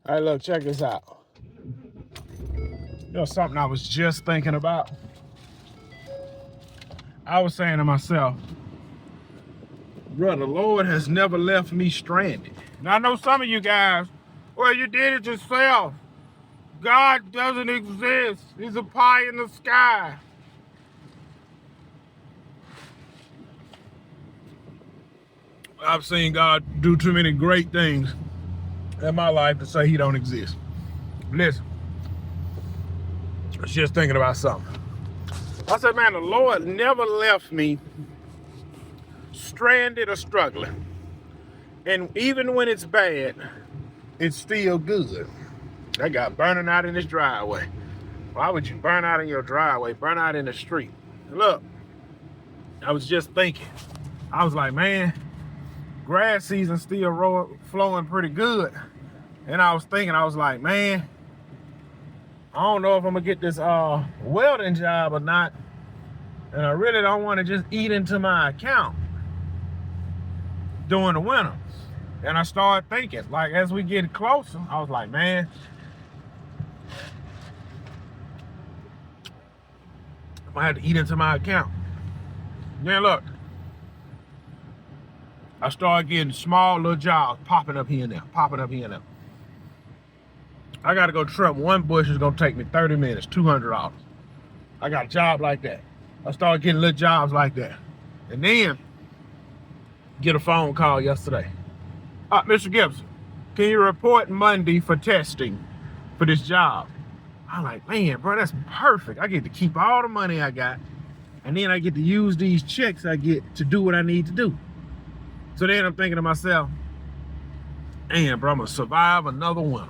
Hey, look, check this out. You know something I was just thinking about? I was saying to myself, brother, the Lord has never left me stranded. And I know some of you guys, well, you did it yourself. God doesn't exist. He's a pie in the sky. I've seen God do too many great things in my life to say he don't exist. Listen, I was just thinking about something. I said, man, the Lord never left me stranded or struggling. And even when it's bad, it's still good. That guy burning out in his driveway. Why would you burn out in your driveway, burn out in the street? Look, I was just thinking. I was like, man, grass season still flowing pretty good. And I was thinking, I was like, man, I don't know if I'm gonna get this welding job or not. And I really don't want to just eat into my account during the winter. And I started thinking, like, as we get closer, I was like, man, I might have to eat into my account. Then look, I started getting small little jobs popping up here and there, I gotta go trim one bush, is gonna take me 30 minutes, $200. I got a job like that. I started getting little jobs like that. And then, get a phone call yesterday. Mr. Gibson, can you report Monday for testing for this job? I'm like, man, bro, that's perfect. I get to keep all the money I got, and then I get to use these checks I get to do what I need to do. So then I'm thinking to myself, man, bro, I'm gonna survive another winter.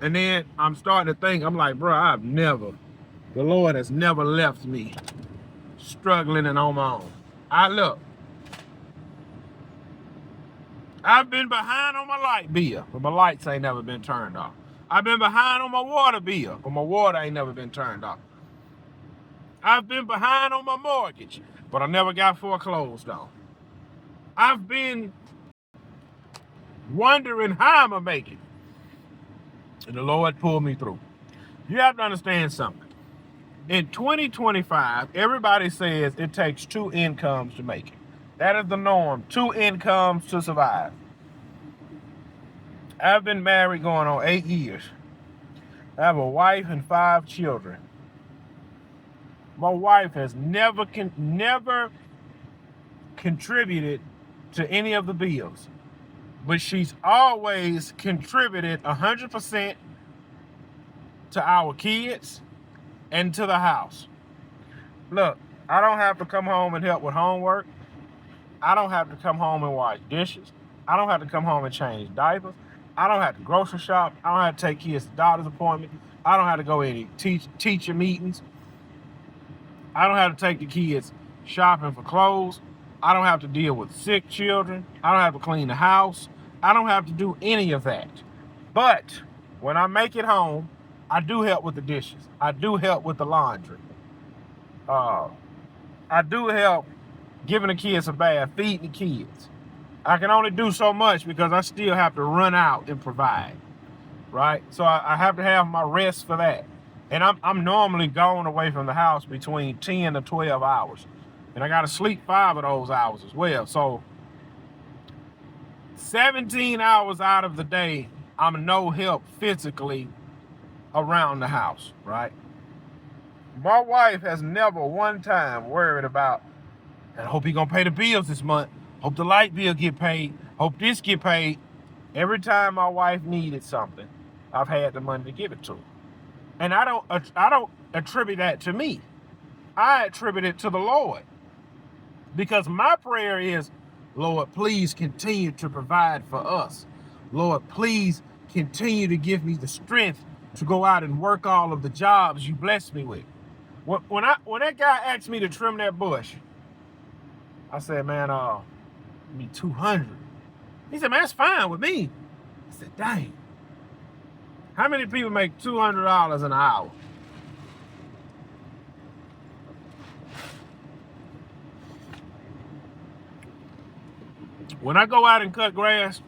And then I'm starting to think, I'm like, bro, the Lord has never left me struggling and on my own. I've been behind on my light bill, but my lights ain't never been turned off. I've been behind on my water bill, but my water ain't never been turned off. I've been behind on my mortgage, but I never got foreclosed on. I've been wondering how I'm gonna make it, and the Lord pulled me through. You have to understand something. In 2025, everybody says it takes 2 incomes to make it. That is the norm, 2 incomes to survive. I've been married going on 8 years. I have a wife and 5 children. My wife has never contributed to any of the bills, but she's always contributed 100% to our kids and to the house. Look, I don't have to come home and help with homework. I don't have to come home and wash dishes. I don't have to come home and change diapers. I don't have to grocery shop. I don't have to take kids to doctor's appointments. I don't have to go any teacher meetings. I don't have to take the kids shopping for clothes. I don't have to deal with sick children. I don't have to clean the house. I don't have to do any of that. But when I make it home, I do help with the dishes. I do help with the laundry. I do help giving the kids a bath, feeding the kids. I can only do so much because I still have to run out and provide, right? So I have to have my rest for that. And I'm normally gone away from the house between 10 to 12 hours. And I got to sleep 5 of those hours as well. So 17 hours out of the day, I'm no help physically around the house, right? My wife has never one time worried about, I hope he gonna pay the bills this month. Hope the light bill get paid. Hope this get paid. Every time my wife needed something, I've had the money to give it to her. And I don't attribute that to me. I attribute it to the Lord. Because my prayer is, Lord, please continue to provide for us. Lord, please continue to give me the strength to go out and work all of the jobs you blessed me with. When that guy asked me to trim that bush, I said, man, me 200. He said, man, that's fine with me. I said, dang. How many people make $200 an hour? When I go out and cut grass,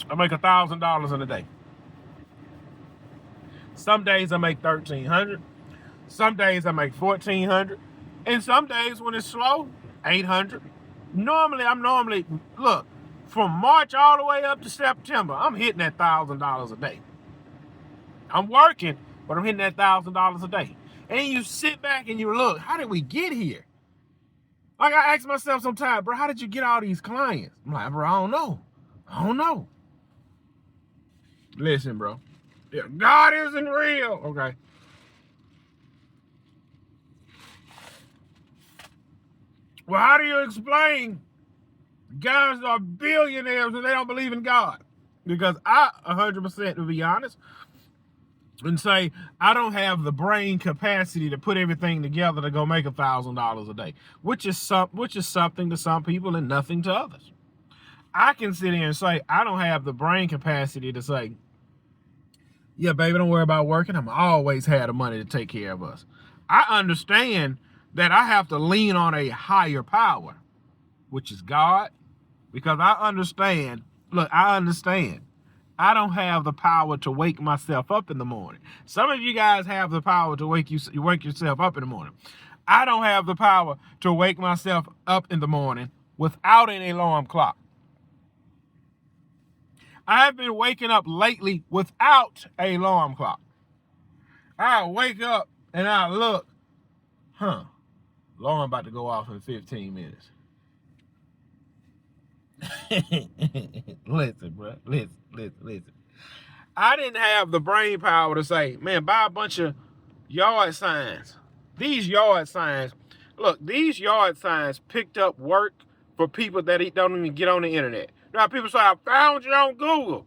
I make $1,000 in a day. Some days I make 1,300. Some days I make 1,400. And some days when it's slow, 800. Normally, look, from March all the way up to September, I'm hitting that $1,000 a day. I'm working, but I'm hitting that $1,000 a day. And you sit back and you look, how did we get here? Like I ask myself sometimes, bro, how did you get all these clients? I'm like, bro, I don't know. Listen, bro. Yeah, God isn't real. Okay. Well, how do you explain guys are billionaires and they don't believe in God? Because I 100%, to be honest, and say I don't have the brain capacity to put everything together to go make $1,000 a day, which is something to some people and nothing to others. I can sit here and say I don't have the brain capacity to say, yeah, baby, don't worry about working. I'm always had the money to take care of us. I understand that I have to lean on a higher power, which is God, because I understand. Look, I understand. I don't have the power to wake myself up in the morning. Some of you guys have the power to wake yourself up in the morning. I don't have the power to wake myself up in the morning without an alarm clock. I have been waking up lately without an alarm clock. I wake up and I look, alarm about to go off in 15 minutes. Listen, bro. Listen. I didn't have the brain power to say, man, buy a bunch of yard signs. These yard signs, look, these yard signs picked up work for people that don't even get on the internet. Now, people say, I found you on Google.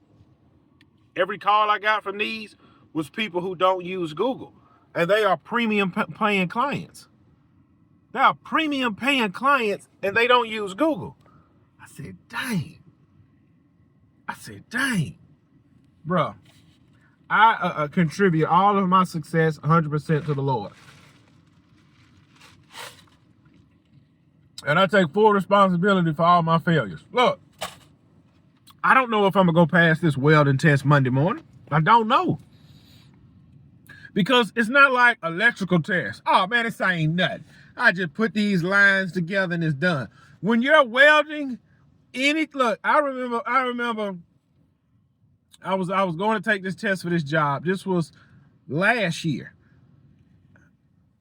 Every call I got from these was people who don't use Google. And they are premium paying clients. They are premium paying clients and they don't use Google. I said, dang. Bro, I contribute all of my success 100% to the Lord. And I take full responsibility for all my failures. Look, I don't know if I'm going to go past this welding test Monday morning. I don't know. Because it's not like electrical tests. Oh, man, this ain't nothing. I just put these lines together and it's done. When you're welding, look, I remember I was going to take this test for this job. This was last year.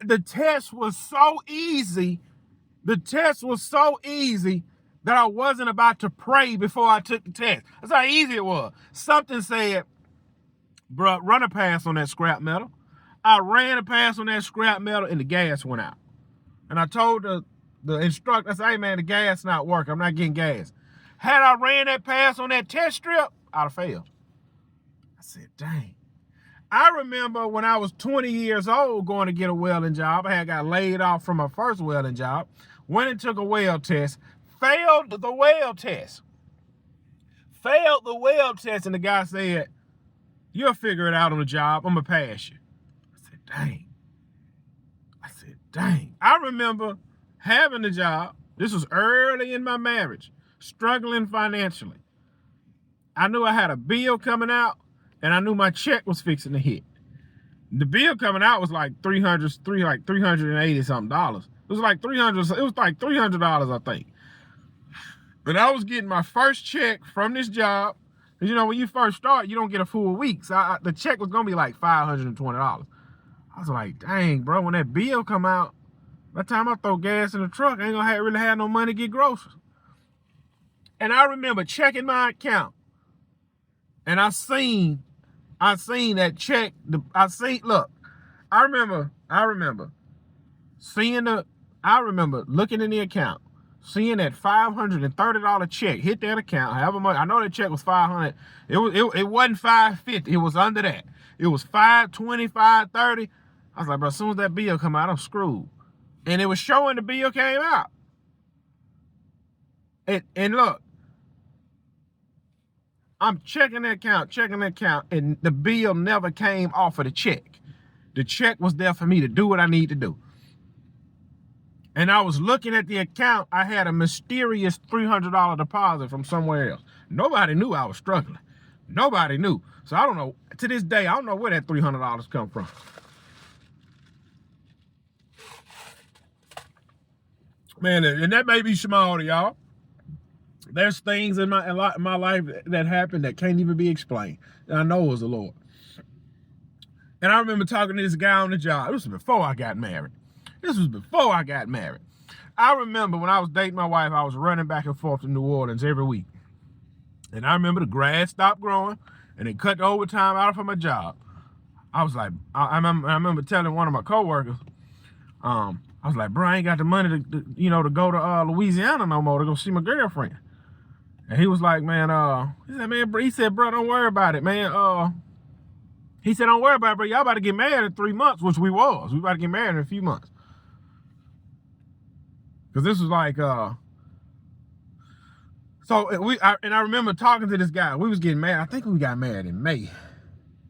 The test was so easy. That I wasn't about to pray before I took the test. That's how easy it was. Something said, bro, run a pass on that scrap metal. I ran a pass on that scrap metal and the gas went out. And I told the instructor, I said, hey man, the gas not working. I'm not getting gas. Had I ran that pass on that test strip, I'd have failed. I said, dang. I remember when I was 20 years old going to get a welding job. I had got laid off from my first welding job. Went and took a weld test. Failed the weld test. And the guy said, you'll figure it out on the job. I'm going to pass you. I said, dang. I remember having the job. This was early in my marriage. Struggling financially. I knew I had a bill coming out. And I knew my check was fixing to hit. The bill coming out was like $380 something dollars. It was like $300, I think. But I was getting my first check from this job. Because, you know, when you first start, you don't get a full week. So the check was going to be like $520. I was like, dang, bro, when that bill come out, by the time I throw gas in the truck, I ain't going to really have no money to get groceries. And I remember checking my account. And I seen that check. I remember looking in the account, seeing that $530 check hit that account. However much, I know that check was $500. It wasn't $550. It was under that. It was $520, $530. I was like, bro, as soon as that bill come out, I'm screwed. And it was showing the bill came out. And look, I'm checking the account, and the bill never came off of the check. The check was there for me to do what I need to do. And I was looking at the account. I had a mysterious $300 deposit from somewhere else. Nobody knew I was struggling. Nobody knew. So I don't know. To this day, I don't know where that $300 come from. Man, and that may be small to y'all. There's things in my life that happen that can't even be explained. And I know it was the Lord. And I remember talking to this guy on the job. This was before I got married. I remember when I was dating my wife, I was running back and forth to New Orleans every week. And I remember the grass stopped growing and they cut the overtime out of my job. I was like, I remember telling one of my coworkers, I was like, bro, I ain't got the money to go to Louisiana no more to go see my girlfriend. And he was like, man, he said, bro, don't worry about it, man. He said, don't worry about it, bro. Y'all about to get married in 3 months, which we was. We about to get married in a few months. Because this was like, I remember talking to this guy. We was getting married. I think we got married in May.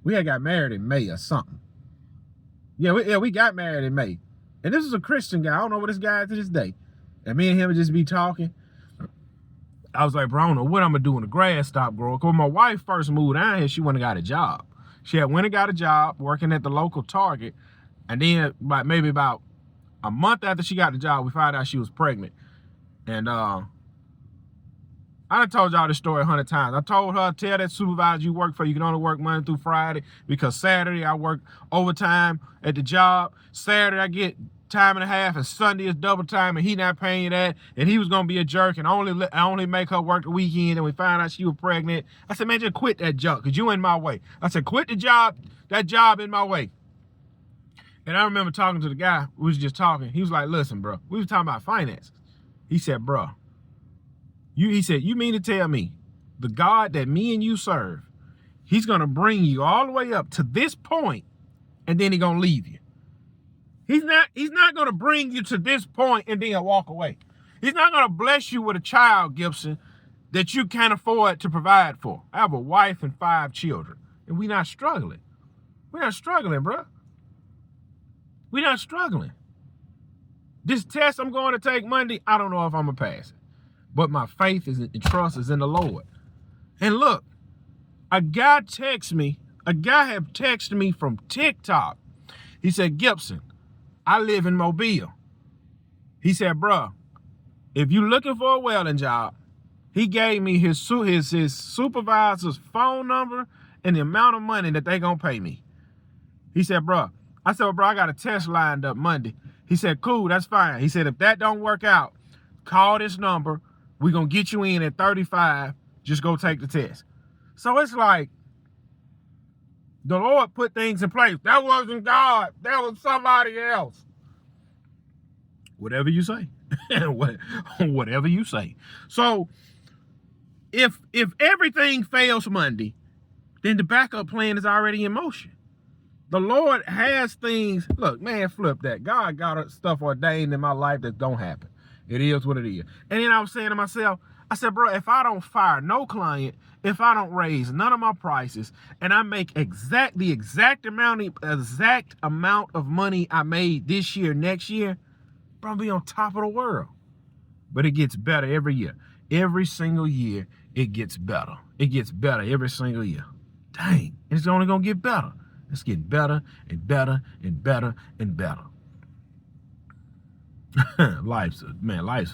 We had got married in May or something. We got married in May. And this is a Christian guy. I don't know what this guy is to this day. And me and him would just be talking. I was like, bro, I don't know what I'm going to do when the grass stopped growing. Because when my wife first moved down here, she went and got a job. She had went and got a job working at the local Target. And then maybe about a month after she got the job, we found out she was pregnant. And I done told y'all this story 100 times. I told her, tell that supervisor you work for, you can only work Monday through Friday, because Saturday I work overtime at the job. Saturday I get time and a half, and Sunday is double time, and he not paying that, and he was gonna be a jerk and only make her work the weekend. And we found out she was pregnant. I said, man, just quit that junk, because you in my way. I said, quit the job, that job in my way. And I remember talking to the guy, we was just talking. He was like, listen, bro, we was talking about finances. He said, bro, he said, you mean to tell me the God that me and you serve, he's gonna bring you all the way up to this point, and then he gonna leave you? He's not going to bring you to this point and then walk away. He's not going to bless you with a child, Gibson, that you can't afford to provide for. I have a wife and 5 children, and we're not struggling. We're not struggling, bro. We're not struggling. This test I'm going to take Monday, I don't know if I'm going to pass it. But my faith and trust is in the Lord. And look, a guy had texted me from TikTok. He said, Gibson, I live in Mobile. He said, bro, if you looking for a welding job, he gave me his supervisor's phone number and the amount of money that they gonna pay me. He said, bro, I said, well, bro, I got a test lined up Monday. He said, cool, that's fine. He said, if that don't work out, call this number. We gonna get you in at 35. Just go take the test. So it's like, the Lord put things in place. That wasn't God. That was somebody else. Whatever you say. Whatever you say. So, if everything fails Monday, then the backup plan is already in motion. The Lord has things. Look, man, flip that. God got stuff ordained in my life that don't happen. It is what it is. And then I was saying to myself, I said, bro, if I don't fire no client, if I don't raise none of my prices, and I make the exact amount of money I made this year, next year, bro, I'll be on top of the world. But it gets better every year. Every single year, it gets better. It gets better every single year. Dang, it's only gonna get better. It's getting better and better and better and better. Life's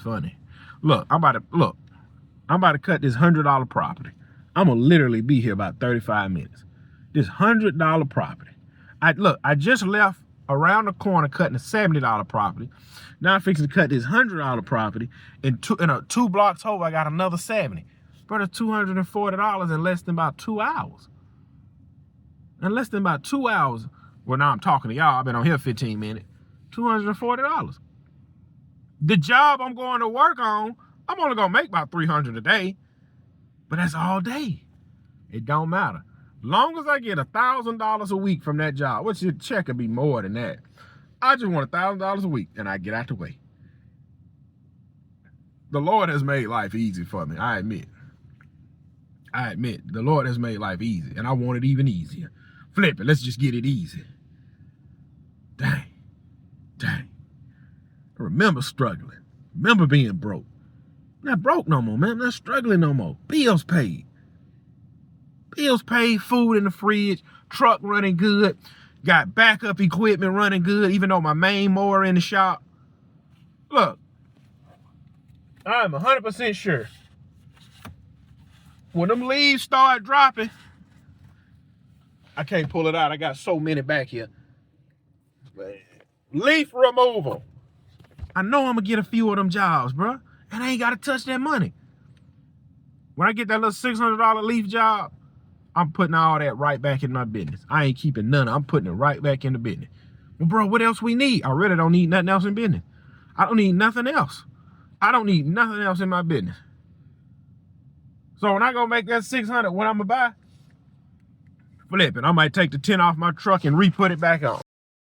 funny. Look, I'm about to cut this $100 property. I'm gonna literally be here about 35 minutes. This $100 property. I just left around the corner cutting a $70 property. Now I'm fixing to cut this $100 property, and 2 blocks over, I got another 70. Bro, that's $240 in less than about 2 hours. In less than about 2 hours. Well, now I'm talking to y'all. I've been on here 15 minutes. $240. The job I'm going to work on, I'm only gonna make about $300 a day, but that's all day. It don't matter. Long as I get $1,000 a week from that job, which your check could be more than that. I just want $1,000 a week, and I get out the way. The Lord has made life easy for me. I admit, the Lord has made life easy, and I want it even easier. Flip it. Let's just get it easy. Dang. I remember struggling. Remember being broke. I'm not broke no more, man. I'm not struggling no more. Bills paid. Bills paid, food in the fridge, truck running good, got backup equipment running good, even though my main mower in the shop. Look, I'm 100% sure when them leaves start dropping, I can't pull it out. I got so many back here. Leaf removal. I know I'm gonna get a few of them jobs, bro. And I ain't gotta touch that money. When I get that little $600 leaf job, I'm putting all that right back in my business. I ain't keeping none. I'm putting it right back in the business. Well, bro, what else we need? I really don't need nothing else in business. I don't need nothing else. I don't need nothing else in my business. So when I go make that 600, what I'm gonna buy? Flip it. I might take the 10 off my truck and re-put it back on.